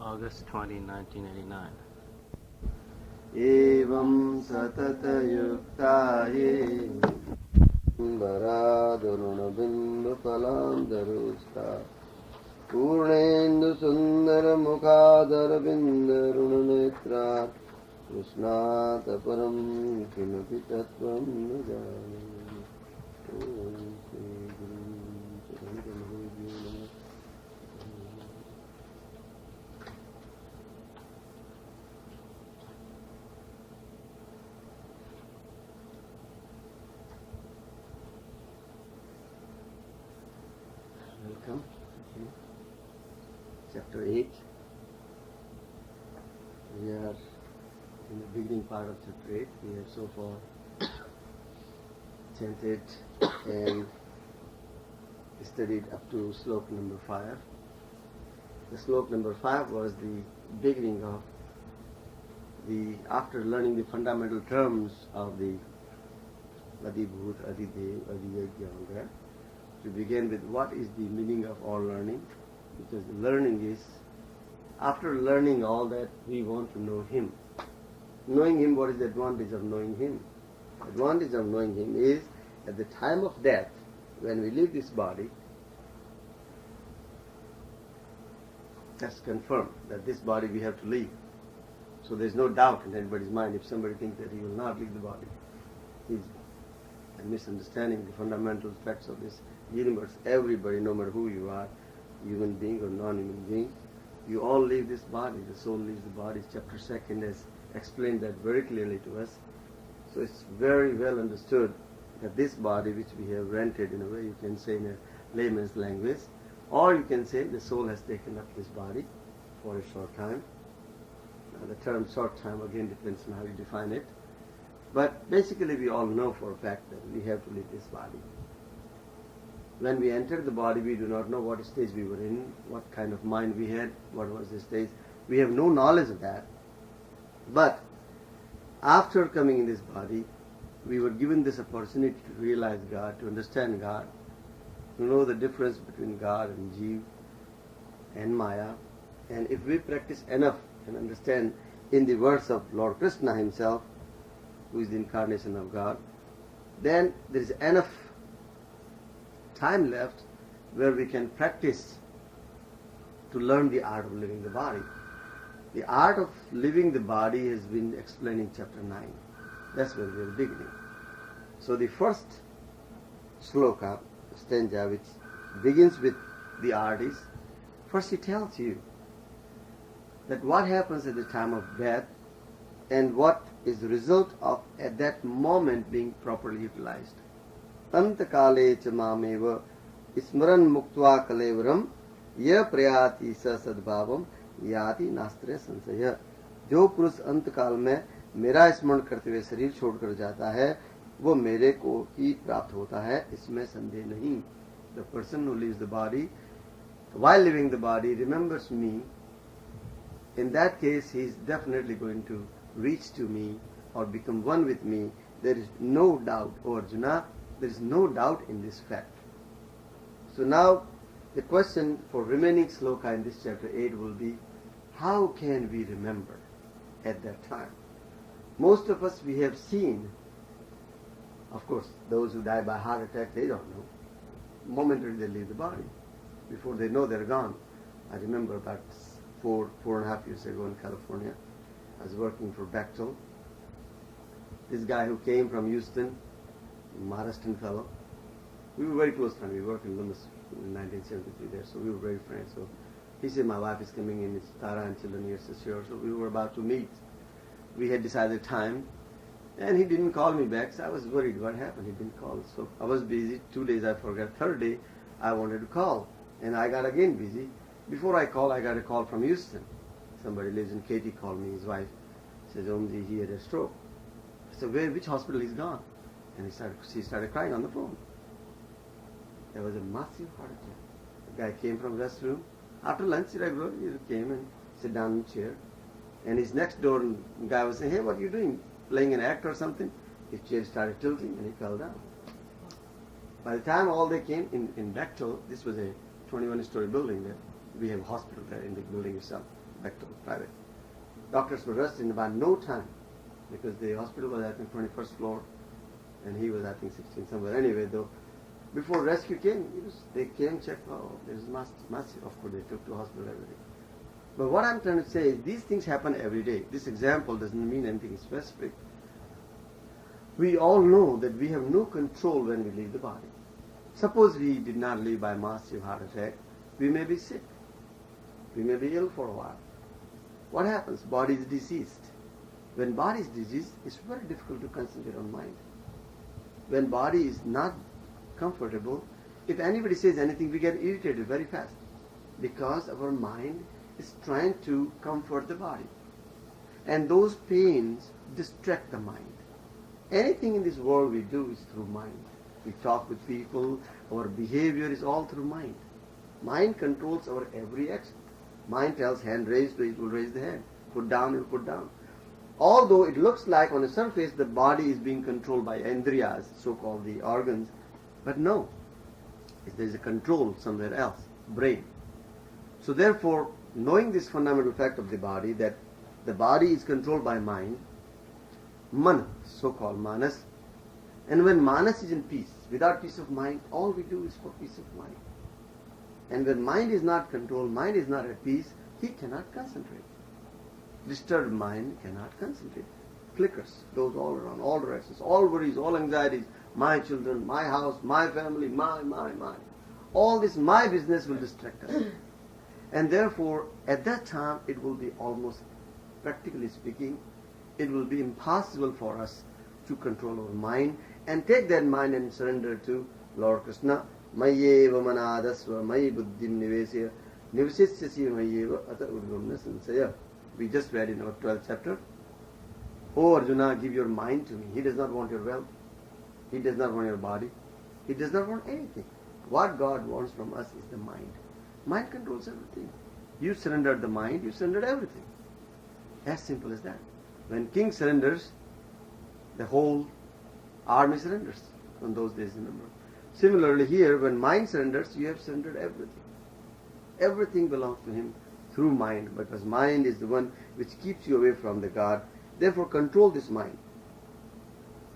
August 20, 1989. Evam satata yukta ye Varadurunabindu palam darusta Purnendu sundara mukhadara bindarunanetrat Krishna taparam kimapi tattvam najani Om Shri Guru Charanamahibhyo Namah. Welcome. Okay. Chapter 8. We are in the beginning part of chapter 8. We have so far chanted and studied up to slok number 5. The slok number 5 was the beginning of after learning the fundamental terms of the Adibhut, Adidev, Adiyajna, to begin with what is the meaning of all learning, because the learning is, after learning all that, we want to know Him. Knowing Him, what is the advantage of knowing Him? The advantage of knowing Him is, at the time of death, when we leave this body, that's confirmed that this body we have to leave. So there's no doubt in anybody's mind if somebody thinks that he will not leave the body. He's misunderstanding the fundamental facts of this universe. Everybody, no matter who you are, human being or non-human being, you all leave this body. The soul leaves the body. Chapter 2 has explained that very clearly to us. So it's very well understood that this body which we have rented, in a way you can say in a layman's language, or you can say the soul has taken up this body for a short time. Now the term short time again depends on how you define it. But basically we all know for a fact that we have to leave this body. When we entered the body, we do not know what stage we were in, what kind of mind we had, what was the stage. We have no knowledge of that. But after coming in this body, we were given this opportunity to realize God, to understand God, to know the difference between God and Jeev and Maya. And if we practice enough and understand in the words of Lord Krishna himself, who is the incarnation of God, then there is enough time left where we can practice to learn the art of living the body. The art of living the body has been explained in chapter 9. That's where we are beginning. So the first sloka, stanza, which begins with the art is, first he tells you that what happens at the time of death and what is the result of at that moment being properly utilized. Antakale cha mameva ismaran muktva kalevaram ya prayati sa sadbhavam yati nastre sansaya. जो पुरुष अंतकाल में मेरा स्मरण करते हुए शरीर छोड़कर जाता है वो मेरे को ही प्राप्त होता है, इसमें संदेह नहीं. The person who leaves the body, while leaving the body, remembers me, in that case he is definitely going to reach to me or become one with me. There is no doubt, O Arjuna, there is no doubt in this fact. So now the question for remaining sloka in this chapter 8 will be, how can we remember at that time? Most of us we have seen, of course, those who die by heart attack, they don't know. Momentarily they leave the body. Before they know, they're gone. I remember about 4.5 years ago in California, I was working for Bechtel. This guy who came from Houston, Maharashtrian fellow, we were very close friends. We worked in Loomis in 1973 there, so we were very friends. So he said, my wife is coming in, it's Tara and children here, so sure. So we were about to meet. We had decided time, and he didn't call me back, so I was worried what happened. He didn't call. So I was busy. 2 days I forgot. Third day, I wanted to call, and I got again busy. Before I called, I got a call from Houston. Somebody lives in Katy called me, his wife. Says, Omji, he had a stroke. I said, which hospital he's gone? And she started crying on the phone. There was a massive heart attack. The guy came from restroom. After lunch, regularly, he came and sat down in a chair. And his next door guy was saying, hey, what are you doing? Playing an act or something? His chair started tilting and he fell down. By the time all they came in Bechtel, this was a 21-story building there. We have a hospital there in the building itself. back to the private. Doctors were rushed in about no time because the hospital was, I think, 21st floor and he was, I think, 16 somewhere. Anyway, though, before rescue came, they came, checked, oh, there's massive. Of course, they took to hospital, everything. But what I'm trying to say is these things happen every day. This example doesn't mean anything specific. We all know that we have no control when we leave the body. Suppose we did not leave by massive heart attack, we may be sick. We may be ill for a while. What happens? Body is diseased. When body is diseased, it's very difficult to concentrate on mind. When body is not comfortable, if anybody says anything, we get irritated very fast because our mind is trying to comfort the body. And those pains distract the mind. Anything in this world we do is through mind. We talk with people, our behavior is all through mind. Mind controls our every action. Mind tells hand raised, it will raise the hand. Put down, it will put down. Although it looks like on the surface the body is being controlled by indriyas, so-called the organs, but no. There is a control somewhere else, brain. So therefore, knowing this fundamental fact of the body, that the body is controlled by mind, mana, so-called manas, and when manas is in peace, without peace of mind, all we do is for peace of mind. And when mind is not controlled, mind is not at peace, he cannot concentrate. Disturbed mind cannot concentrate. Flickers, goes all around, all directions, all worries, all anxieties, my children, my house, my family, my. All this my business will distract us. And therefore, at that time, it will be almost, practically speaking, it will be impossible for us to control our mind and take that mind and surrender to Lord Krishna. Mayeva manadasva mayi buddhim nivesya nivesisyasi mayeva ata urgumna sansaya. We just read in our 12th chapter. Oh Arjuna, give your mind to me. He does not want your wealth. He does not want your body. He does not want anything. What God wants from us is the mind. Mind controls everything. You surrendered the mind, you surrendered everything. As simple as that. When king surrenders, the whole army surrenders. On those days, remember. Similarly here, when mind surrenders, you have surrendered everything. Everything belongs to him through mind, because mind is the one which keeps you away from the God. Therefore, control this mind.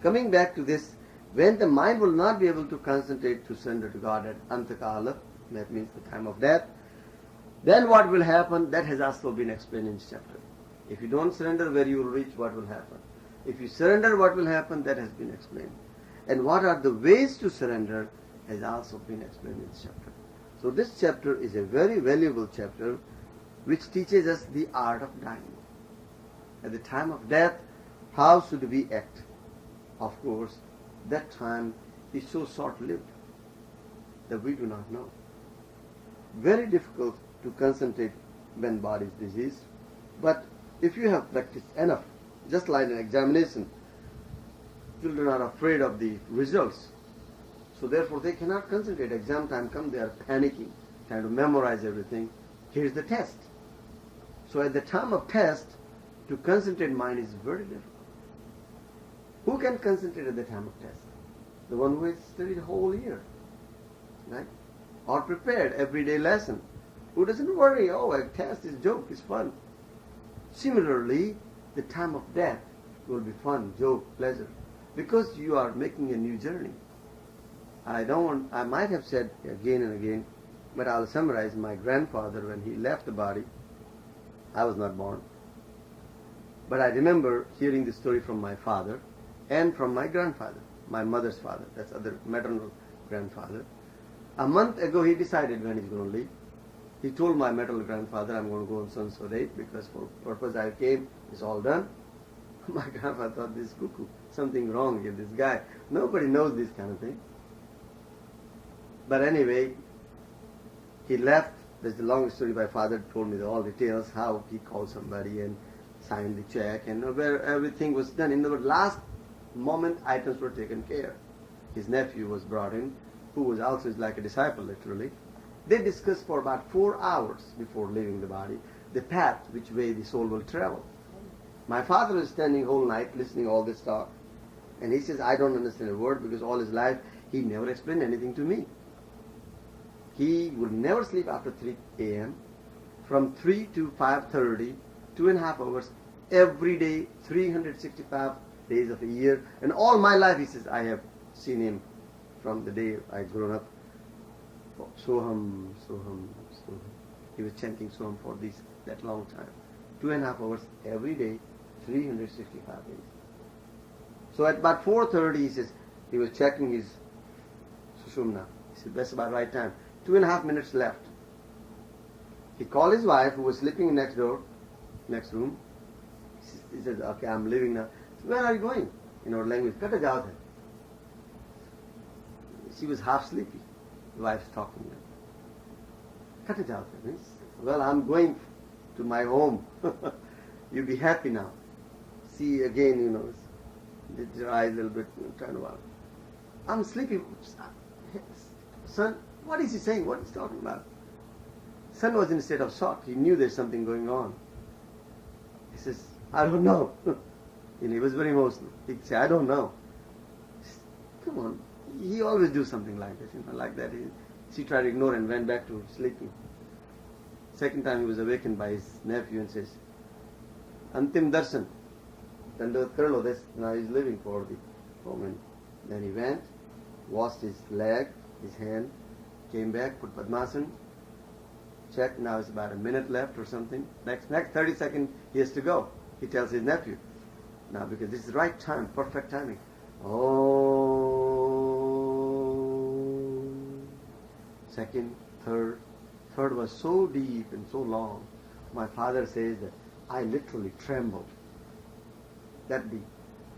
Coming back to this, when the mind will not be able to concentrate to surrender to God at Antakala, that means the time of death, then what will happen? That has also been explained in this chapter. If you don't surrender, where you will reach, what will happen? If you surrender, what will happen? That has been explained. And what are the ways to surrender has also been explained in this chapter. So this chapter is a very valuable chapter which teaches us the art of dying. At the time of death, how should we act? Of course, that time is so short-lived that we do not know. Very difficult to concentrate when body is diseased. But if you have practiced enough, just like an examination, children are afraid of the results. So therefore they cannot concentrate. Exam time comes, they are panicking, trying to memorize everything. Here's the test. So at the time of test, to concentrate mind is very difficult. Who can concentrate at the time of test? The one who has studied the whole year, right? Or prepared everyday lesson. Who doesn't worry, oh, a test is joke, is fun. Similarly, the time of death will be fun, joke, pleasure. Because you are making a new journey. I might have said again and again, but I'll summarize. My grandfather, when he left the body, I was not born. But I remember hearing the story from my father and from my grandfather, my mother's father, that's other maternal grandfather. A month ago he decided when he's going to leave. He told my maternal grandfather, I'm going to go on so-and-so date because for purpose I came, it's all done. My grandfather thought, this is cuckoo, something wrong with this guy. Nobody knows this kind of thing. But anyway, he left. There's a long story. My father told me all details, how he called somebody and signed the check and where everything was done. In the last moment, items were taken care. His nephew was brought in, who was also like a disciple literally. They discussed for about 4 hours before leaving the body the path which way the soul will travel. My father was standing whole night listening all this talk, and he says, I don't understand a word because all his life he never explained anything to me. He would never sleep after 3 a.m. from 3 to 5:30, 2.5 hours every day, 365 days of a year. And all my life, he says, I have seen him from the day I grown up. Soham, Soham, Soham. He was chanting Soham for that long time. 2.5 hours every day, 365 days. So at about 4:30, he says, he was checking his Sushumna. He said, that's about right time. 2.5 minutes left. He called his wife, who was sleeping next room. He says, okay, I'm leaving now. So, where are you going? In our language, kata jao hai. She was half sleepy. The wife's talking. Kata jao hai means, well, I'm going to my home. You'll be happy now. See again, did your eyes a little bit, turn around. I'm sleepy. Son, what is he saying? What is he talking about? Son was in a state of shock. He knew there's something going on. He says, I don't know. He was very emotional. He'd say, I don't know. Says, come on. He always do something like that. Like that. She tried to ignore and went back to sleeping. Second time he was awakened by his nephew and says, Antim Darshan. Now he's leaving for the home. And then he went, washed his leg, his hand, came back, put Padmasan, checked, now it's about a minute left or something. Next 30 seconds he has to go. He tells his nephew. Now because this is the right time, perfect timing. Oh, second, third. Third was so deep and so long. My father says that I literally trembled. That deep.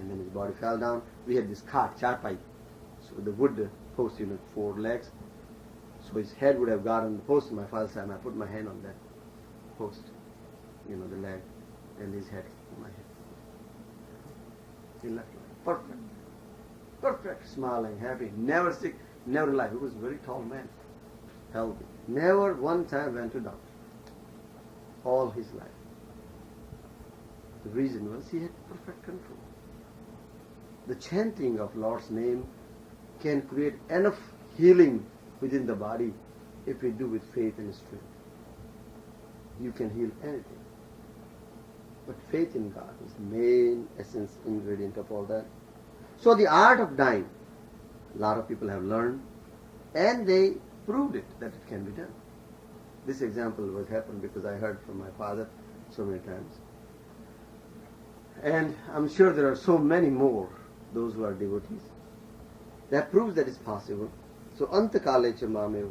And then his body fell down. We had this cart, charpai. So the wood post, 4 legs. So his head would have got on the post. My father said, I put my hand on that post, the leg, and his head on my head. He left life. Perfect, smiling, happy, never sick, never alive. He was a very tall man, healthy. Never one time went to doctor. All his life. The reason was he had perfect control. The chanting of Lord's name can create enough healing within the body if we do with faith and strength. You can heal anything. But faith in God is the main essence ingredient of all that. So the art of dying, a lot of people have learned, and they proved it, that it can be done. This example was happened because I heard from my father so many times. And I'm sure there are so many more, those who are devotees. That proves that it's possible. So, antakale cha mame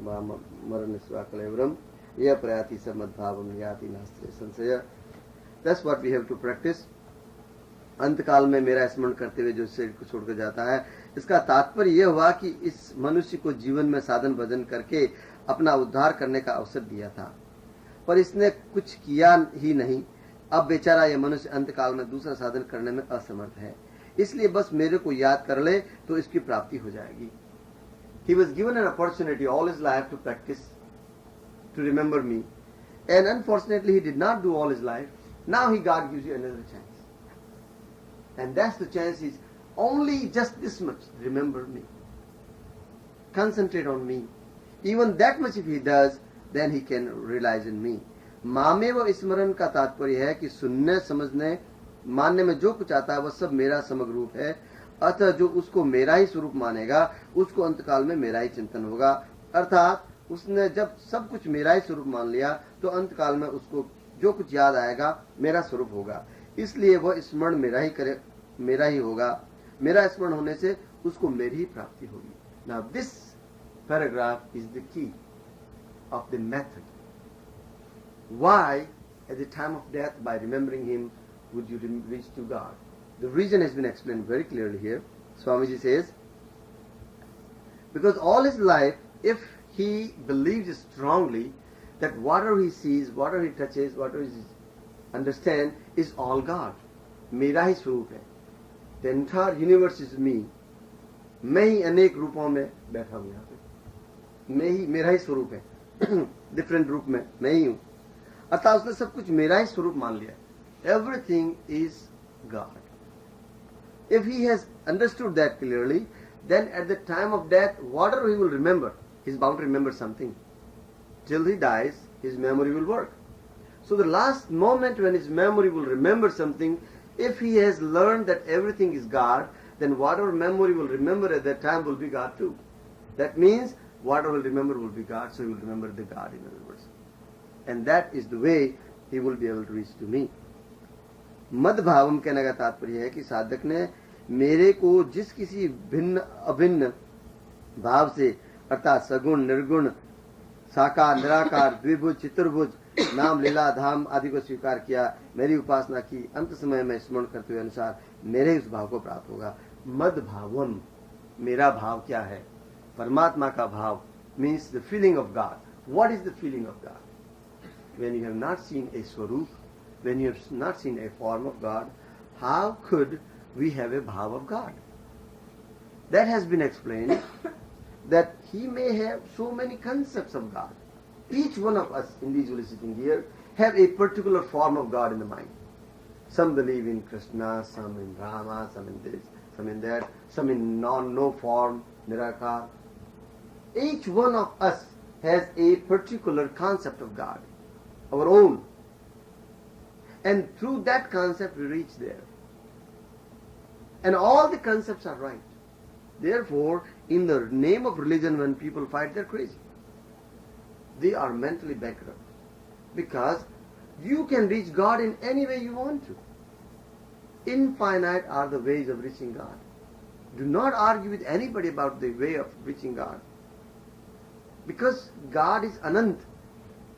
maranisva kalevram ya prayati samadbhavam yati nastre sansaya. That's what we have to practice. अंतकाल में मेरा स्मरण करते हुए जो शरीर को छोड़कर जाता है, इसका तात्पर्य यह हुआ कि इस मनुष्य को जीवन में साधन भजन करके अपना उद्धार करने का अवसर दिया था, पर इसने कुछ किया ही नहीं. अब बेचारा यह मनुष्य अंतकाल में दूसरा साधन करने में असमर्थ है. इसलिए बस मेरे को याद कर ले तो इसकी प्राप्ति हो जाएगी. He was given an opportunity all his life to practice, to remember me, and unfortunately he did not do all his life. Now God gives you another chance. And that's the chance is only just this much. Remember me. Concentrate on me. Even that much if he does, then he can realize in me. मामेव स्मरण का तात्पर्य है कि सुनने समझने मानने में जो कुछ आता है वह सब मेरा समग्र रूप है. अतः जो उसको मेरा ही स्वरूप मानेगा उसको अंतकाल में मेरा ही चिंतन होगा. अर्थात उसने जब सब कुछ मेरा ही स्वरूप मान लिया तो अंतकाल में उसको जो कुछ याद आएगा मेरा स्वरूप होगा. इसलिए वह स्मरण मेरा ही होगा. मेरा स्मरण होने से उसको मेरी ही प्राप्ति होगी. Now this paragraph is the key of the method. Why at the time of death by remembering him would you reach to God? The reason has been explained very clearly here. Swamiji says, because all his life, if he believes strongly that whatever he sees, whatever he touches, whatever he understands is all God. मेरा ही स्वरूप है. The entire universe is me. मैं ही अनेक रूपों में बैठा हूँ यहाँ पे. मैं ही मेरा ही स्वरूप है. डिफरेंट रूप में मैं ही हूँ. अर्थात उसने सब कुछ मेरा ही स्वरूप मान लिया. Everything is God. If he has understood that clearly, then at the time of death, whatever he will remember, he is bound to remember something. Till he dies, his memory will work. So the last moment when his memory will remember something, if he has learned that everything is God, then whatever memory will remember at that time will be God too. That means whatever will remember will be God, so he will remember the God, in other words. And that is the way he will be able to reach to me. मद भावम कहने का तात्पर्य है कि साधक ने मेरे को जिस किसी भिन्न अभिन्न भाव से अर्थात सगुण निर्गुण साकार निराकार द्विभुज चतुर्भुज नाम लीला धाम आदि को स्वीकार किया, मेरी उपासना की, अंत समय में स्मरण करते हुए अनुसार मेरे उस भाव को प्राप्त होगा. मद भावम, मेरा भाव क्या है? परमात्मा का भाव means the feeling of God. What is the feeling of God? When you have not seen a swarup, when you have not seen a form of God, how could we have a bhav of God? That has been explained that he may have so many concepts of God. Each one of us individually sitting here have a particular form of God in the mind. Some believe in Krishna, some in Rama, some in this, some in that, some in no form, Nirakar. Each one of us has a particular concept of God, our own. And through that concept we reach there. And all the concepts are right. Therefore, in the name of religion, when people fight, they're crazy. They are mentally bankrupt. Because you can reach God in any way you want to. Infinite are the ways of reaching God. Do not argue with anybody about the way of reaching God. Because God is anant,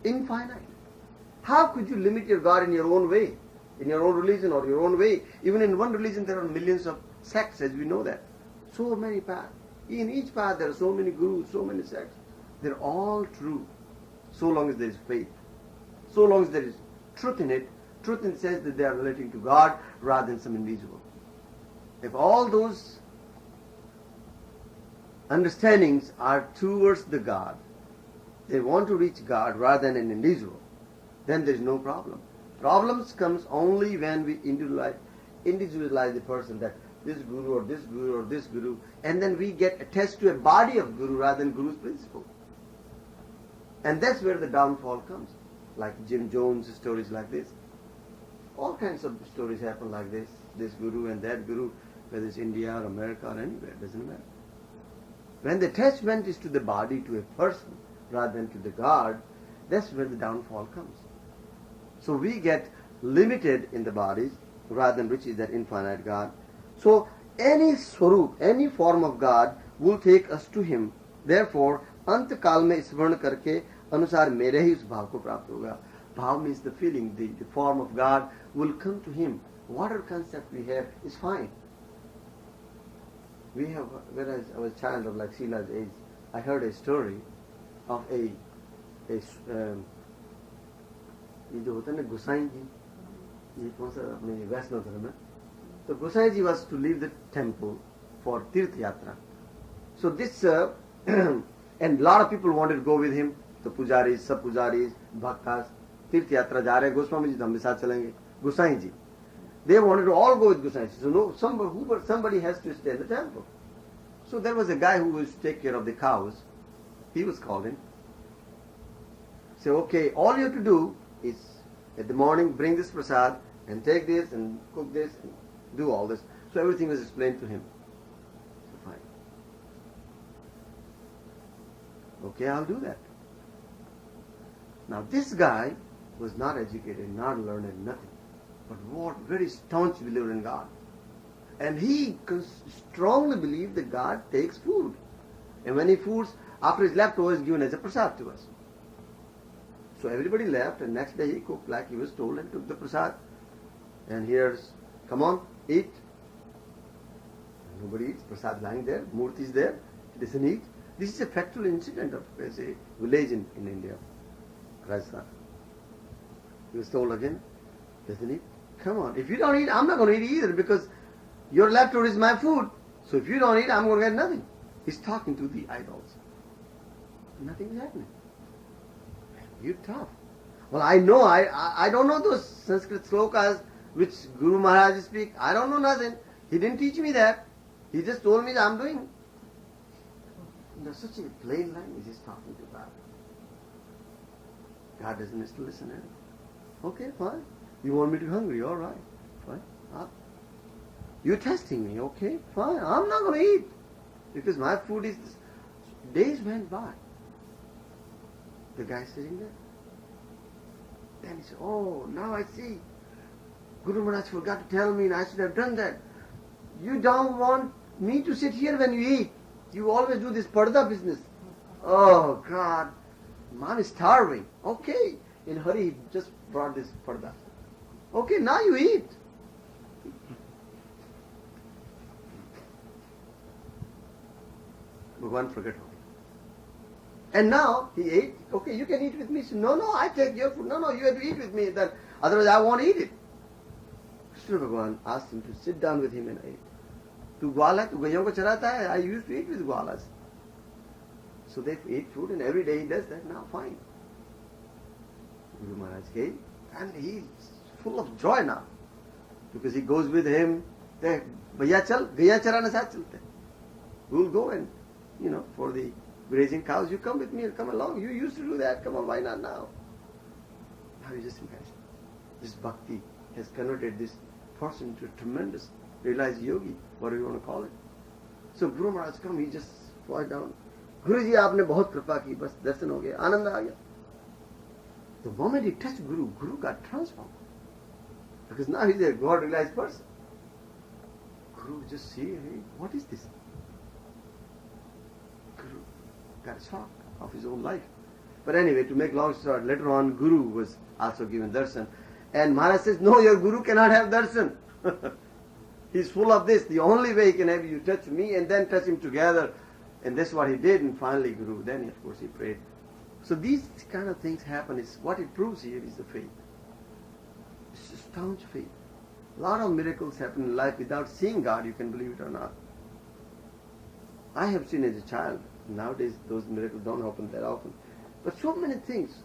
infinite. How could you limit your God in your own way, in your own religion or your own way? Even in one religion there are millions of sects, as we know that. So many paths. In each path there are so many gurus, so many sects. They're all true, so long as there is faith. So long as there is truth in it, truth in the sense that they are relating to God rather than some individual. If all those understandings are towards the God, they want to reach God rather than an individual, then there is no problem. Problems comes only when we individualize the person, that this guru or this guru or this guru, and then we get attached to a body of guru rather than guru's principle. And that's where the downfall comes. Like Jim Jones' stories like this. All kinds of stories happen like this. This guru and that guru, whether it's India or America or anywhere, doesn't matter. When the attachment is to the body, to a person, rather than to the God, that's where the downfall comes. So we get limited in the bodies rather than reaching that infinite God. So any swarup, any form of God will take us to Him. Therefore, अंत काल में स्मरण करके अनुसार मेरे ही उस भाव को प्राप्त होगा. Bhav means the feeling, the form of God will come to him. Whatever concept we have is fine. We have, when I was a child of like Sheila's age, I heard a story of ये जो होता है ना गुसाई जी, ये कौन सा अपने वैष्णव धर्म में, तो गुसाई जी was to leave the temple for तीर्थ यात्रा. So this and a lot of people wanted to go with him. तो पुजारी, सब पुजारी, भक्तास तीर्थ यात्रा जा रहे हैं, गोस्वामी जी तो हम भी साथ चलेंगे. गुसाई जी, they wanted to all go with Gosai. So no, somebody has to stay in the temple. So there was a guy who was to take care of the cows. He was called in. Say, okay, all you have to do is at the morning bring this prasad and take this and cook this and do all this. So everything was explained to him. So fine. Okay, I'll do that. Now this guy was not educated, not learned, nothing. But what very staunch believer in God. And he strongly believed that God takes food. And when he foods, after his leftovers, given as a prasad to us. So everybody left, and next day he cooked like he was told and took the prasad. And here's, come on, eat. And nobody eats. Prasad lying there, Murti is there, he doesn't eat. This is a factual incident of a village in India, Rajasthan. He was told again, doesn't eat. Come on, if you don't eat, I'm not going to eat either, because your leftover is my food. So if you don't eat, I'm going to get nothing. He's talking to the idols. Nothing is happening. You're tough. Well, I know, I don't know those Sanskrit slokas which Guru Maharaj speak. I don't know nothing. He didn't teach me that. He just told me that I'm doing. There's such a plain language he's talking to God. God doesn't listen to him. Okay, fine. You want me to be hungry? All right, fine. You're testing me. Okay, fine. I'm not going to eat because my food is. Days went by. The guy sitting there. Then he said, oh, now I see. Guru Maharaj forgot to tell me and I should have done that. You don't want me to sit here when you eat. You always do this parda business. Oh God, mom is starving. Okay, in hurry he just brought this parda. Okay, now you eat. Bhagwan forgot. And now he ate. Okay, you can eat with me. So, no, I take your food. No, you have to eat with me. Then otherwise I won't eat it. Krishna Bhagwan asked him to sit down with him and eat. Tu gwal hai, tu gayon ko charata hai. I used to eat with gwalas. So they eat food and every day he does that. Now fine. Guru Maharaj came and he's full of joy now. Because he goes with him. Bhaiya chal, gaya charane saath chalte. We'll go and, for the grazing cows, you come with me, come along. You used to do that. Come on, why not now? Now you just imagine. This bhakti has converted this person into a tremendous realized yogi, whatever you want to call it. So Guru Maharaj come, he just falls down. Guruji, aapne bahut kripa ki, bas darshan ho gaya, anand aa gaya. The moment he touched Guru got transformed. Because now he's a God realized person. Guru just see, hey, what is this? Guru got a shock of his own life. But anyway, to make long story short, later on Guru was also given darshan. And Maharaj says, no, your Guru cannot have darshan. He's full of this. The only way he can have you touch me and then touch him together. And that's what he did. And finally Guru, then of course he prayed. So these kind of things happen. Is what it proves here is the faith. It's staunch faith. A lot of miracles happen in life without seeing God, you can believe it or not. I have seen as a child. Nowadays those miracles don't happen that often. But so many things,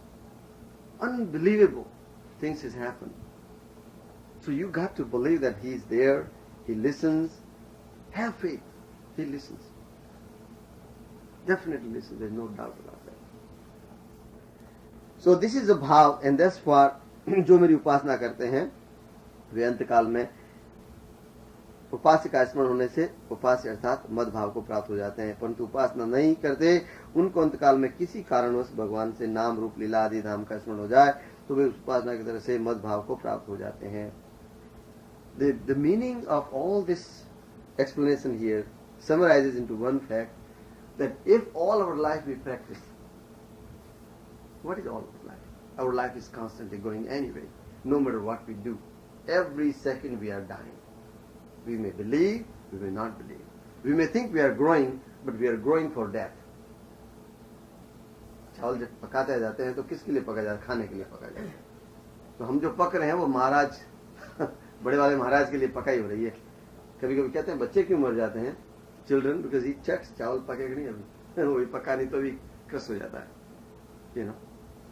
unbelievable things has happened. So you got to believe that He is there, He listens. Have faith. He listens. Definitely listens, there's no doubt about that. So this is a bhav, and that's what जो मेरी उपासना करते हैं वे अंत काल में उपास्य का स्मरण होने से उपास्य अर्थात मद भाव को प्राप्त हो जाते हैं, परंतु उपासना नहीं करते उनको अंत काल में किसी कारणवश भगवान से नाम रूप लीला आदि धाम का स्मरण हो जाए तो वे उपासना की तरह से मद भाव को प्राप्त हो जाते हैं. The meaning of all this explanation here summarizes into one fact, that if all our life we practice, what is all our life? Our life is constantly going anyway, no matter what we do. Every second we are dying. We may believe, we may not believe. We may think we are growing, but we are growing for death. चावल जब पकाते जाते हैं तो किसके लिए पका जाता है? खाने के लिए पका जाता है. तो हम जो पक रहे हैं वो महाराज बड़े वाले महाराज के लिए पकाई हो रही है. कभी कभी कहते हैं बच्चे क्यों मर जाते हैं? चिल्ड्रन बिकॉज ही चेक्स चावल पकेगा नहीं अभी, वही पका नहीं तो भी क्रश हो जाता है.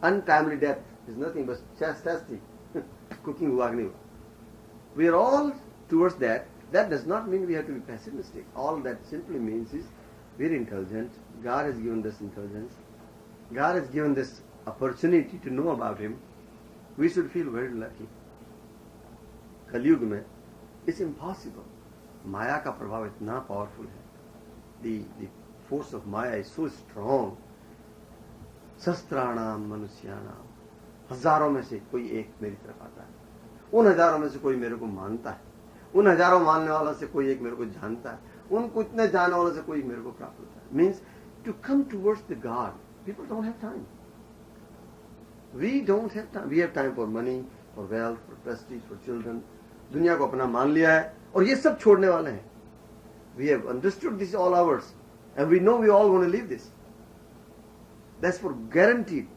Untimely death is nothing but chastity. Cooking हुआ नहीं हुआ. We are all towards that. That does not mean we have to be pessimistic. All that simply means is we are intelligent. God has given us intelligence. God has given this opportunity to know about Him. We should feel very lucky. कलयुग में it's impossible. माया का प्रभाव इतना powerful है. The force of Maya is so strong. सहस्त्राणाम मनुष्याणाम, हजारों में से कोई एक मेरी तरफ आता है. उन हजारों में से कोई मेरे को मानता है. उन हजारों मानने वालों से कोई एक मेरे को जानता है. उनको इतने जानने वालों से कोई मेरे को प्राप्त होता है. Means to come towards the God, people don't have time. We don't have time. We have time for money, for wealth, for prestige, for children. दुनिया को अपना मान लिया है और ये सब छोड़ने वाले हैं. We have understood this all ours and we know we all want to leave this. That's for guaranteed.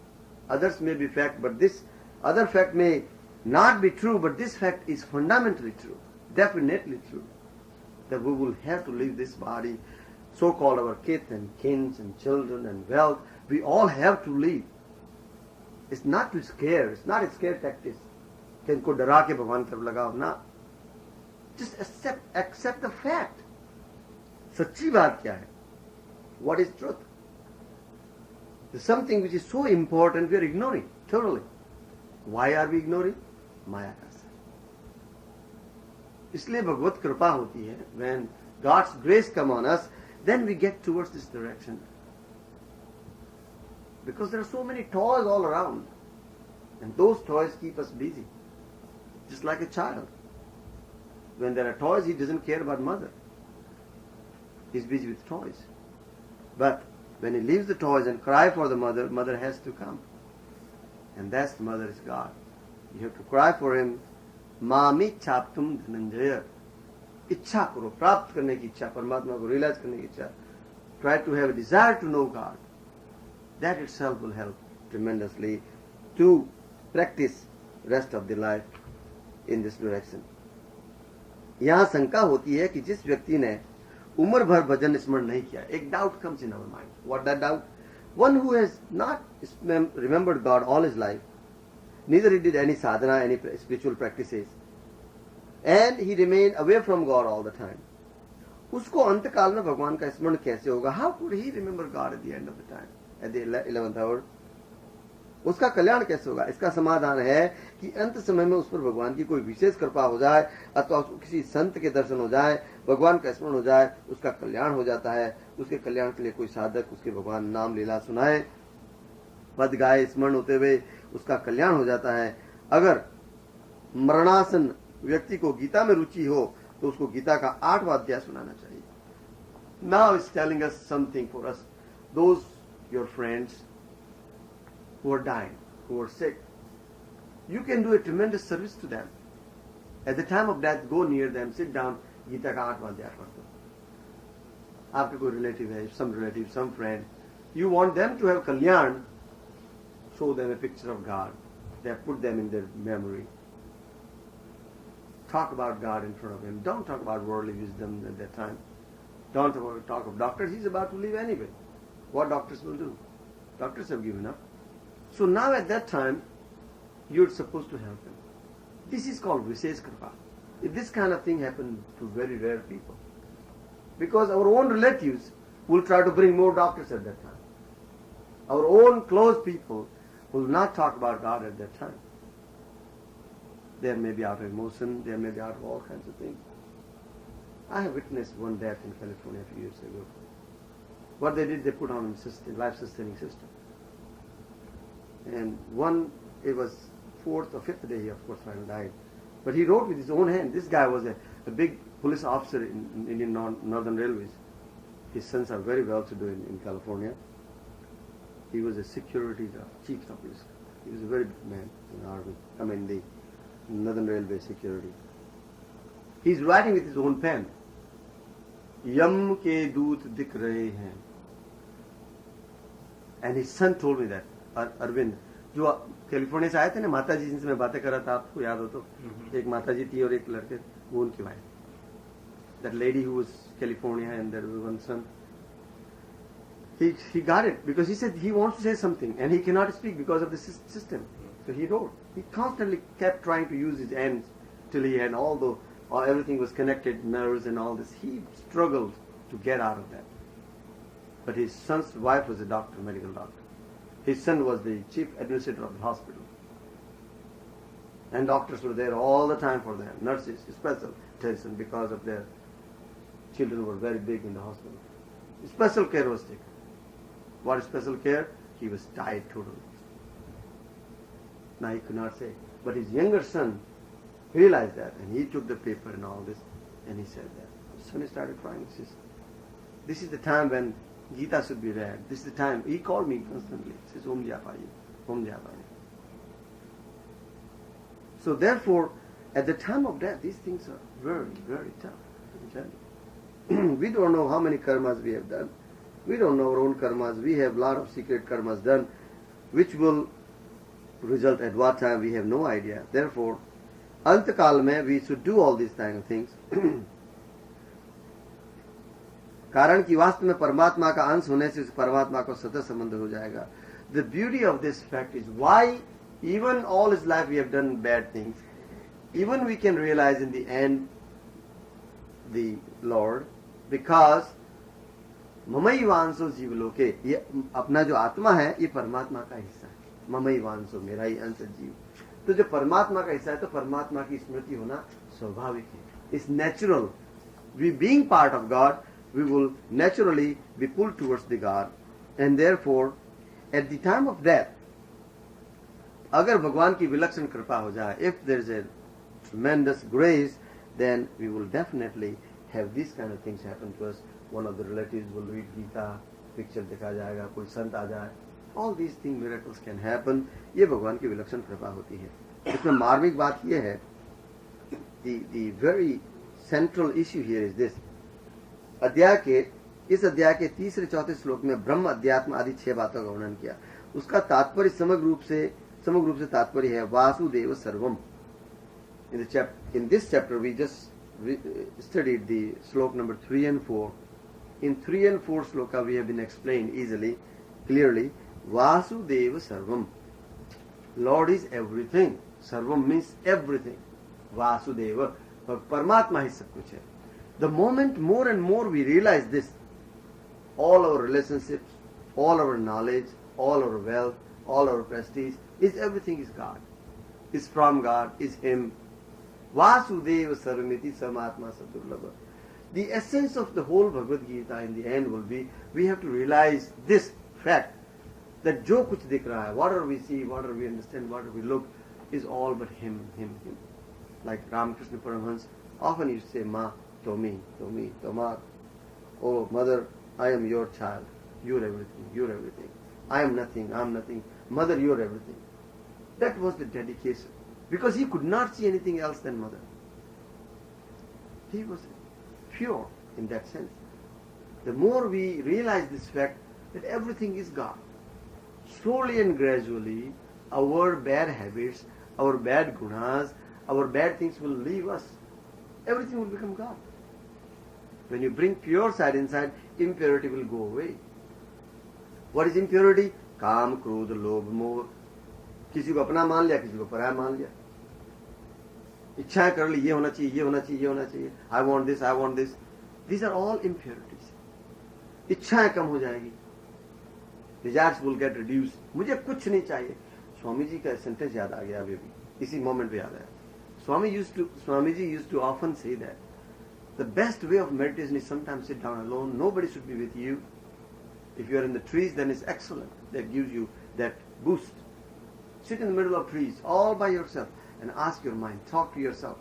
Others may be fact, but this other fact may not be true, but this fact is fundamentally true, definitely true, that we will have to leave this body, so-called our kith and kins and children and wealth. We all have to leave. It's not to scare. It's not a scare tactic. कि इनको डरा के भगवान तरफ लगाओ ना. Just accept the fact. सच्ची बात क्या है? What is truth? There's something which is so important we are ignoring totally. Why are we ignoring? माया का असर. इसलिए भगवत कृपा होती है. When God's grace come on us, then we get towards this direction. Because there are so many toys all around, and those toys keep us busy. Just like a child. When there are toys, he doesn't care about mother. He's busy with toys. But when he leaves the toys and cry for the mother, mother has to come. And that's the mother is God. You have to cry for him. Mami chaptum dhananjaya. इच्छा करो, प्राप्त करने की इच्छा, परमात्मा को realise करने की इच्छा. Try to have a desire to know God. That itself will help tremendously to practice rest of the life in this direction. यहाँ शंका होती है कि जिस व्यक्ति ने उम्र भर भजन स्मरण नहीं किया, एक doubt comes in our mind. What that doubt? One who has not remembered God all his life, neither he did any sadhana, any spiritual practices, and he remained away from God all the time. उसको अंत काल में भगवान का स्मरण कैसे होगा? How could he remember God at the end of the time, at the 11th hour? उसका कल्याण कैसे होगा? इसका समाधान है कि अंत समय में उस पर भगवान की कोई विशेष कृपा हो जाए, अथवा किसी संत के दर्शन हो जाए, भगवान का स्मरण हो जाए, उसका कल्याण हो जाता है. उसके कल्याण के लिए कोई साधक उसके भगवान नाम लीला सुनाए, पद गाए, स्मरण होते हुए उसका कल्याण हो जाता है. अगर मरणासन व्यक्ति को गीता में रुचि हो तो उसको गीता का 8वां अध्याय सुनाना चाहिए. Now it's telling us something for us. Those your friends who are dying, who are sick, you can do a tremendous service to them. At the time of death, go near them, sit down, Gita का 8वां अध्याय पढ़ दो. आपके कोई relative है, some friend, you want them to have kalyan, show them a picture of God. They have put them in their memory. Talk about God in front of him. Don't talk about worldly wisdom at that time. Don't talk of doctors. He's about to leave anyway. What doctors will do? Doctors have given up. So now at that time, you're supposed to help him. This is called Vishesh Kripa. If this kind of thing happens to very rare people. Because our own relatives will try to bring more doctors at that time. Our own close people will not talk about God at that time. They may be out of emotion, they may be out of all kinds of things. I have witnessed one death in California a few years ago. What they did, they put on a life-sustaining system. And it was 4th or 5th day, he of course finally died. But he wrote with his own hand. This guy was a big police officer in Indian Northern Railways. His sons are very well to do in California. He was a security chief of police. He was a very big man in the army, the Northern Railway security. He's writing with his own pen. Yam ke doot dikh rahe hain. And his son told me that, Arvind, जो California से आए थे ना, माता जी जिनसे मैं बातें कर रहा था, आपको याद हो तो, एक माता जी थी और एक लड़के, वो उनकी wife. That lady who was California and there was one son. He got it because he said he wants to say something and he cannot speak because of the system. So he wrote. He constantly kept trying to use his hands till he had everything was connected, nerves and all this. He struggled to get out of that. But his son's wife was a doctor, medical doctor. His son was the chief administrator of the hospital. And doctors were there all the time for them. Nurses, special attention because of their children were very big in the hospital. Special care was taken. What is special care? He was tied totally. Now he could not say. But his younger son realized that and he took the paper and all this and he said that. His son started crying. He says, this is the time when Gita should be read. This is the time. He called me constantly. He says, Om Japayi, Om Japayi. So therefore, at the time of death, these things are very, very tough. We don't know how many karmas we have done. We don't know our own karmas. We have a lot of secret karmas done, which will result at what time, we have no idea. Therefore, Antakal mein we should do all these kind of things. कारण कि वास्तव में परमात्मा का अंश होने से उस परमात्मा को सतत संबंध हो जाएगा. The beauty of this fact is why even all his life we have done bad things, even we can realize in the end the Lord, because ममई वांसो जीवलोके, ये अपना जो आत्मा है ये परमात्मा का हिस्सा है. ममई वांसो, मेरा ही अंश जीव. तो जो परमात्मा का हिस्सा है तो परमात्मा की स्मृति होना स्वाभाविक है. It's natural. We being part of God, we will naturally be pulled towards the God, and therefore, at the time of death, अगर भगवान की विलक्षण कृपा हो जाए, if there is a tremendous grace, then we will definitely have these kind of things happen to us. One of the relatives will read Gita, picture दिखा जाएगा, कोई संत आ जाए. All these things, miracles can happen. ये भगवान की विलक्षण कृपा होती है. इसमें मार्मिक बात ये है, the very central issue here is this. इस अध्याय के तीसरे चौथे श्लोक में ब्रह्म अध्यात्म आदि 6 बातों का वर्णन किया. उसका तात्पर्य समग्र रूप से तात्पर्य है वासुदेव सर्वम. In this chapter we just studied the slok number 3 and 4. In 3 and 4 sloka we have been explained easily, clearly, Vasudeva Sarvam. Lord is everything. Sarvam means everything. Vasudeva. Paramatma is सब कुछ है. The moment more and more we realize this, all our relationships, all our knowledge, all our wealth, all our prestige, everything is God. Is from God, is Him. Vasudeva Sarvamiti Samatma Sadurlabha. The essence of the whole Bhagavad Gita in the end will be, we have to realize this fact, that जो कुछ दिख रहा है, whatever we see, whatever we understand, whatever we look, is all but Him, Him, Him. Like Ramakrishna Paramahansa often used to say, Ma, Tomi, Tomi, Toma. Oh, Mother, I am your child. You're everything, you're everything. I am nothing, I'm nothing. Mother, you're everything. That was the dedication. Because he could not see anything else than Mother. He was pure in that sense. The more we realize this fact that everything is God, slowly and gradually our bad habits, our bad gunas, our bad things will leave us. Everything will become God. When you bring pure side inside, impurity will go away. What is impurity? काम, क्रोध, लोभ, मोह. किसी को अपना मान लिया, किसी को पराया मान लिया. इच्छाएं कर ली, ये होना चाहिए, ये होना चाहिए, ये होना चाहिए. I want this, I want this. These are all impurities. इच्छाएं कम हो जाएगी. Desires will get reduced. मुझे कुछ नहीं चाहिए. स्वामी जी का सेंटेंस याद आ गया अभी भी. इसी मोमेंट पे याद आया. Swamiji used to often say that the best way of meditation is sometimes sit down alone. Nobody should be with you. If you are in the trees, then it's excellent. That gives you that boost. Sit in the middle of trees, all by yourself, and ask your mind. Talk to yourself.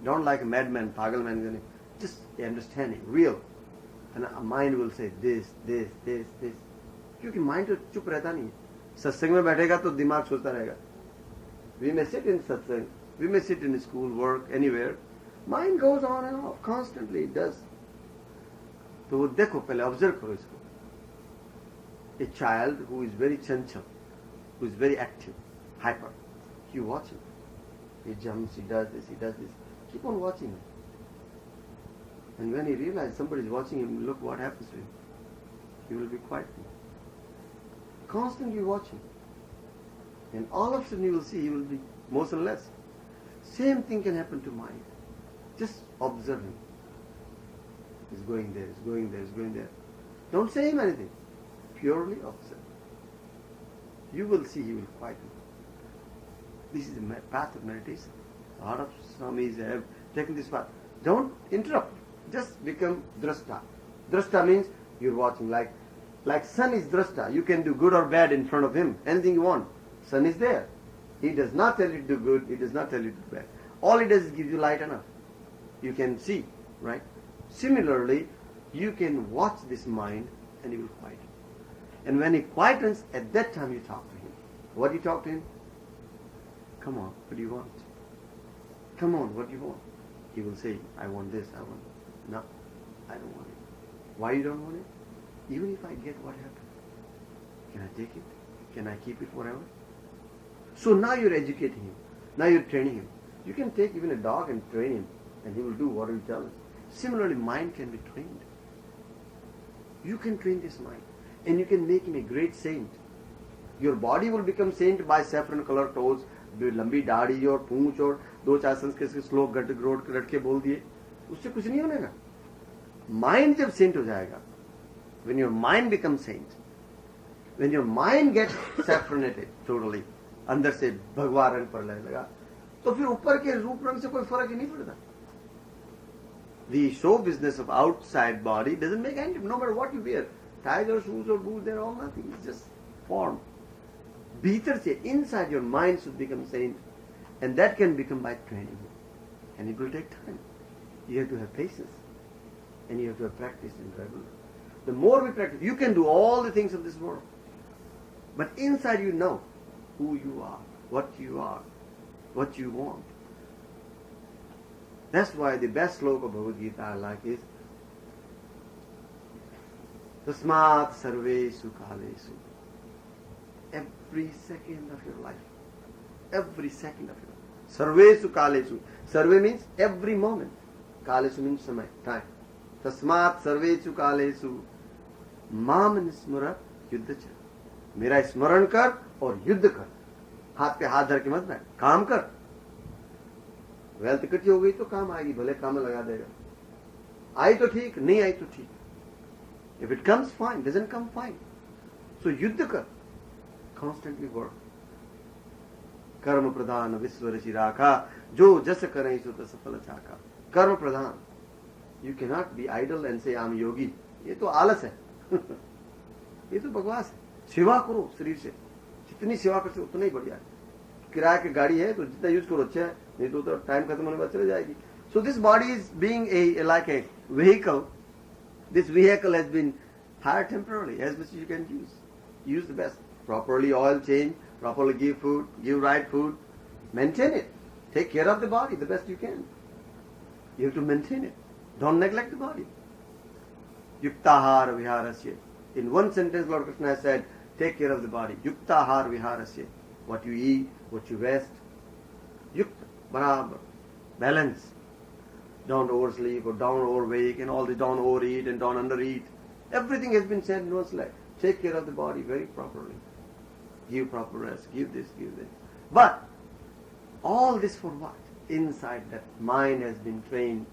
Don't like a madman, pagal man. Just understanding, real. And a mind will say this, this, this, this. क्योंकि mind तो चुप रहता नहीं. सत्संग में बैठेगा तो दिमाग सोचता रहेगा. We may sit in satsang, we may sit in school, work, anywhere. Mind goes on and off constantly. It does. तो वो देखो पहले observe करो इसको. A child who is very chanchal, who is very active, hyper, you watch him. He jumps, he does this, he does this. Keep on watching him. And when he realizes somebody is watching him, look what happens to him. He will be quiet. Constantly watching. And all of a sudden you will see he will be motionless. Same thing can happen to mind. Just observe him. He's going there, he's going there, he's going there. Don't say him anything. Purely observe. You will see he will quieten. This is the path of meditation. A lot of Swamis have taken this path. Don't interrupt. Just become drashta. Drashta means you're watching. Like sun is drashta. You can do good or bad in front of him. Anything you want. Sun is there. He does not tell you to do good. He does not tell you to do bad. All he does is give you light enough. You can see, right? Similarly, you can watch this mind and he will quieten. And when he quietens, at that time you talk to him. What do you talk to him? Come on, what do you want? Come on, what do you want? He will say, I want this, I want it. No, I don't want it. Why you don't want it? Even if I get, what happens? Can I take it? Can I keep it forever? So now you're educating him. Now you're training him. You can take even a dog and train him, and he will do what you tell him. Similarly, mind can be trained. You can train this mind, and you can make him a great saint. Your body will become saint by saffron colored toes, लंबी दाढ़ी और पूंछ और 2-4 संस्कृत के श्लोक रट के बोल दिए, उससे कुछ नहीं होनेगा. Mind जब saint हो जाएगा, when your mind becomes saint, when your mind gets saffronated totally, अंदर से भगवा रंग पर लगने लगा, तो फिर ऊपर के रूप रंग से कोई फर्क ही नहीं पड़ता. The show business of outside body doesn't make any difference, no matter what you wear. Ties or shoes or boots, they're all nothing. It's just form. भीतर से, inside your mind should become saint, and that can become by training. And it will take time. You have to have patience, and you have to have practice in regular. The more we practice, you can do all the things of this world, but inside you know who you are, what you want. That's why the best sloka of Bhagavad Gita I like is Tasmat Sarvesu Kalesu. Every second of your life. Every second of your life. Sarvesu Kalesu. Sarve means every moment. Kalesu means samay, time. Tasmat Sarvesu Kalesu. Mam Nismara Yuddhacha. मेरा स्मरण कर और युद्ध कर. हाथ पे हाथ धर के मत बैठ, काम कर. वेल्थ इकट्ठी हो गई तो काम आएगी, भले काम लगा देगा. आई तो ठीक, नहीं आई तो ठीक. If it comes, fine. Doesn't come, fine. So युद्ध कर. Constantly work. कर्म प्रधान विश्व रचि राखा, जो जस करें सो तस फल चाखा. कर्म प्रधान. You cannot be idle and say I am yogi. ये तो आलस है. ये तो बकवास है. सेवा करो शरीर से. जितनी सेवा करते उतना ही बढ़िया है. किराए की गाड़ी है तो जितना यूज करो अच्छा है, नहीं तो टाइम खत्म होने के बाद चले जाएगी. So this body is being like a vehicle. This vehicle has been hired temporarily, as much as you can use. Use the best. Properly oil change, properly give food, give right food. Maintain it. Take care of the body the best you can. You have to maintain it. Don't neglect the body. Yuktahar viharasya. In one sentence Lord Krishna has said, take care of the body. Yuktahar viharasya. What you eat, what you rest. Yukta, barabar. Balance. Don't oversleep or don't overwake and all the don't overeat and don't undereat. Everything has been said in one slide. Take care of the body very properly. Give proper rest. Give this, give that. But all this for what? Inside that mind has been trained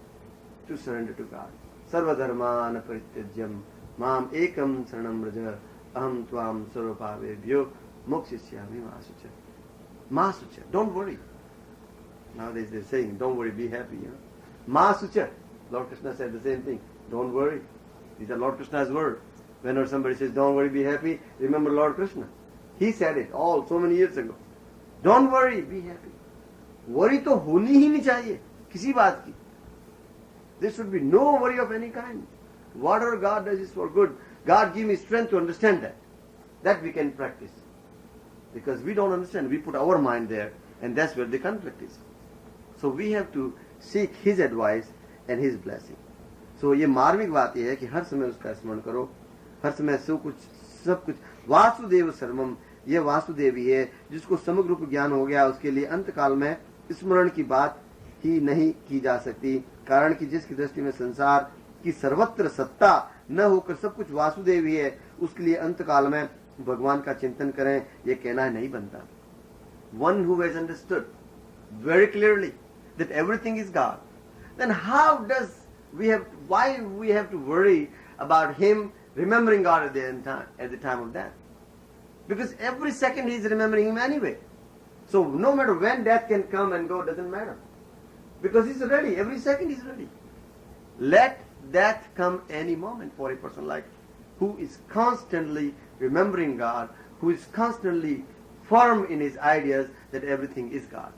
to surrender to God. Sarva dharmana parityajyam mam ekam saranam braja aham tvam sarvapavebhyo mokshishyami masucha. Masucha. Don't worry. Nowadays they're saying, don't worry, be happy. You know? Masucha. Lord Krishna said the same thing. Don't worry. These are Lord Krishna's words. Whenever somebody says, don't worry, be happy, remember Lord Krishna. He said it all so many years ago. Don't worry, be happy. Worry तो होनी ही नहीं चाहिए किसी बात की. There should be no worry of any kind. Whatever God does is for good. God give me strength to understand that. That we can practice. Because we don't understand. We put our mind there and that's where the conflict is. So we have to seek His advice and His blessing. So ये मार्मिक बात यह है कि हर समय उसका स्मरण करो. हर समय सब कुछ वासुदेव सर्वम. ये वासुदेव ही है जिसको समग्र रूप ज्ञान हो गया. उसके लिए अंत काल में स्मरण की बात ही नहीं की जा सकती. कारण कि जिसकी दृष्टि में संसार की सर्वत्र सत्ता न होकर सब कुछ वासुदेव ही है, उसके लिए अंत काल में भगवान का चिंतन करें, ये कहना नहीं बनता. One who has understood very clearly that everything is God, then why we have to worry about him remembering God at the time of death? Because every second he is remembering him anyway. So no matter when death can come and go, doesn't matter. Because he's ready, every second he's ready. Let death come any moment for a person like who is constantly remembering God, who is constantly firm in his ideas that everything is God.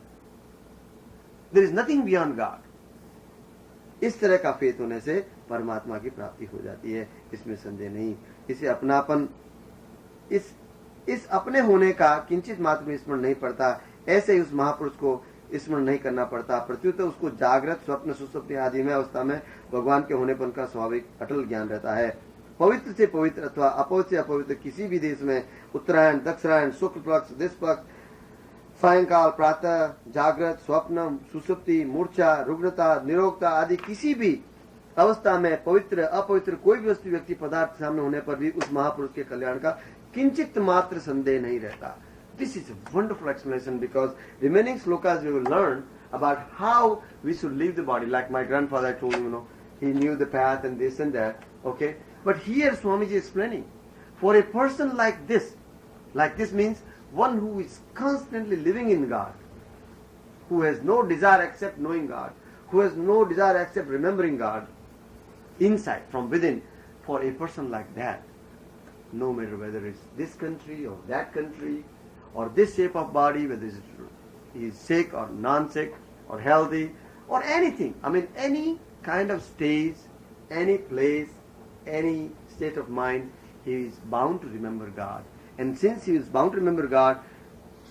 There is nothing beyond God. इस तरह का faith होने से परमात्मा की प्राप्ति हो जाती है, इसमें संदेह नहीं. इसे अपनापन, इस अपने होने का किंचित मात्र में स्मरण नहीं पड़ता. ऐसे ही उस महापुरुष को स्मरण नहीं करना पड़ता. प्रत्युत उसको जागृत, स्वप्न, सुसुप्ति आदि में अवस्था में भगवान के होनेपन का स्वाभाविक अटल ज्ञान रहता है. पवित्र से पवित्र अथवा अपवित्र से अपवित्र किसी भी देश में उत्तरायण, दक्षिणायन, शुक्ल पक्ष, दिश पक्ष, सायंकाल, प्रातः, जागृत, स्वप्न, सुसुप्ति, मूर्छा, रुग्णता, निरोगता आदि किसी भी अवस्था में पवित्र अपवित्र कोई भी वस्तु, व्यक्ति, पदार्थ सामने होने पर भी उस महापुरुष के कल्याण का किंचित मात्र संदेह नहीं रहता. This is a wonderful explanation because remaining slokas we will learn about how we should leave the body. Like my grandfather told you, he knew the path and this and that. Okay, but here Swamiji is explaining for a person like this means one who is constantly living in God, who has no desire except knowing God, who has no desire except remembering God, inside, from within, for a person like that, no matter whether it's this country or that country, or this shape of body, whether he is sick or non-sick, or healthy, or anything, I mean any kind of stage, any place, any state of mind, he is bound to remember God. And since he is bound to remember God,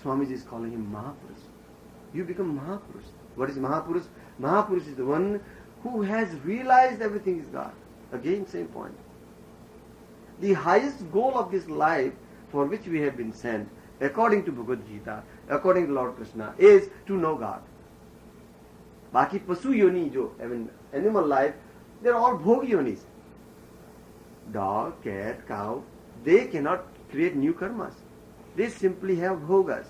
Swamiji is calling him Mahapurush. You become Mahapurush. What is Mahapurush? Mahapurush is the one who has realized everything is God. Again, same point. The highest goal of this life for which we have been sent, according to Bhagavad Gita, according to Lord Krishna, is to know God. Baki pasu yoni, I mean animal life, they are all bhog yonis. Dog, cat, cow, they cannot create new karmas. They simply have bhogas.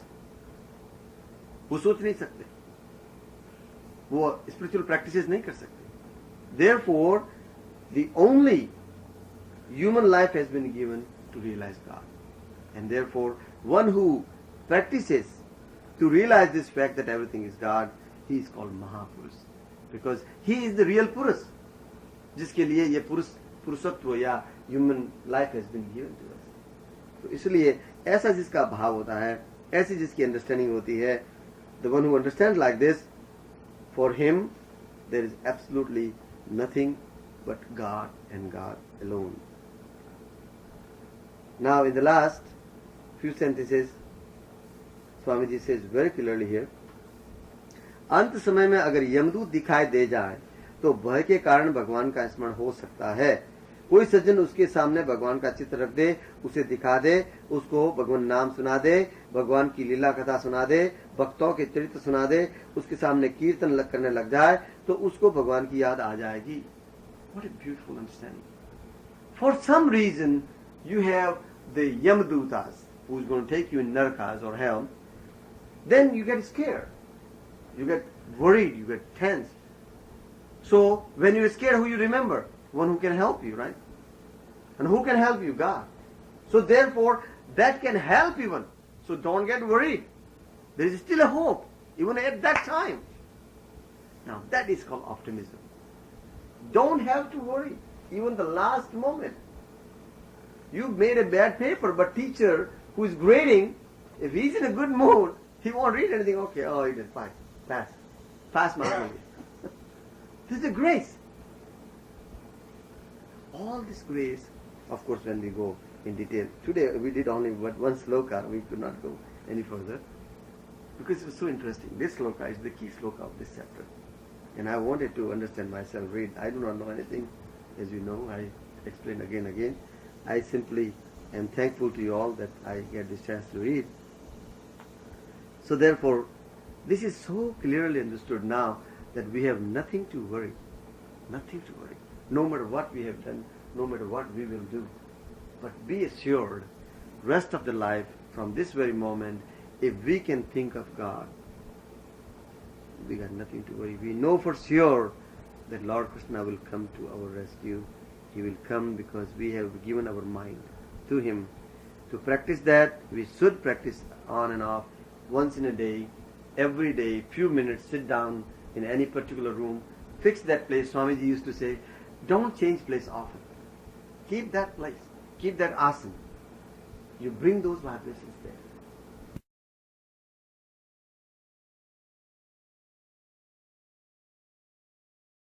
वो सोच नहीं सकते, वो spiritual practices नहीं कर सकते. Therefore, the only human life has been given to realize God. And therefore, one who practices to realize this fact that everything is God, he is called Mahapurush. Because he is the real Purush, जिसके लिए ये पुरुषत्व या human life has been given to us. तो इसलिए ऐसा जिसका भाव होता है, ऐसी जिसकी understanding होती है, the one who understands like this, for him there is absolutely nothing but God and God alone. Now in the last few sentences, Swamiji says very clearly here, अंत समय में अगर यमदूत दिखाई दे जाए तो भय के कारण भगवान का स्मरण हो सकता है. कोई सज्जन उसके सामने भगवान का चित्र रख दे, उसे दिखा दे, उसको भगवान नाम सुना दे, भगवान की लीला कथा सुना दे, भक्तों के चरित्र सुना दे, उसके सामने कीर्तन करने लग जाए तो उसको भगवान की याद आ जाएगी. What a beautiful understanding. For some reason you have the Yamadutas who is going to take you in Narakas or hell, then you get scared, you get worried, you get tense. So when you are scared, who you remember? One who can help you, right? And who can help you? God. So therefore, that can help even. So don't get worried. There is still a hope, even at that time. Now that is called optimism. Don't have to worry, even the last moment. You made a bad paper, but teacher who is grading, if he's in a good mood, he won't read anything. Okay, oh, he did fine. Pass. Pass mark. This is a grace. All this grace, of course, when we go in detail. Today we did only one sloka, we could not go any further because it was so interesting. This sloka is the key sloka of this chapter. And I wanted to understand myself, read. I do not know anything, as you know, I explain again and again. I simply am thankful to you all that I get this chance to read. So therefore, this is so clearly understood now that we have nothing to worry. Nothing to worry. No matter what we have done, no matter what we will do. But be assured, rest of the life, from this very moment, if we can think of God, we got nothing to worry. We know for sure that Lord Krishna will come to our rescue. He will come because we have given our mind to Him. To practice that, we should practice on and off, once in a day, every day, few minutes, sit down in any particular room, fix that place. Swamiji used to say, don't change place often. Keep that place, keep that asana. You bring those vibrations there.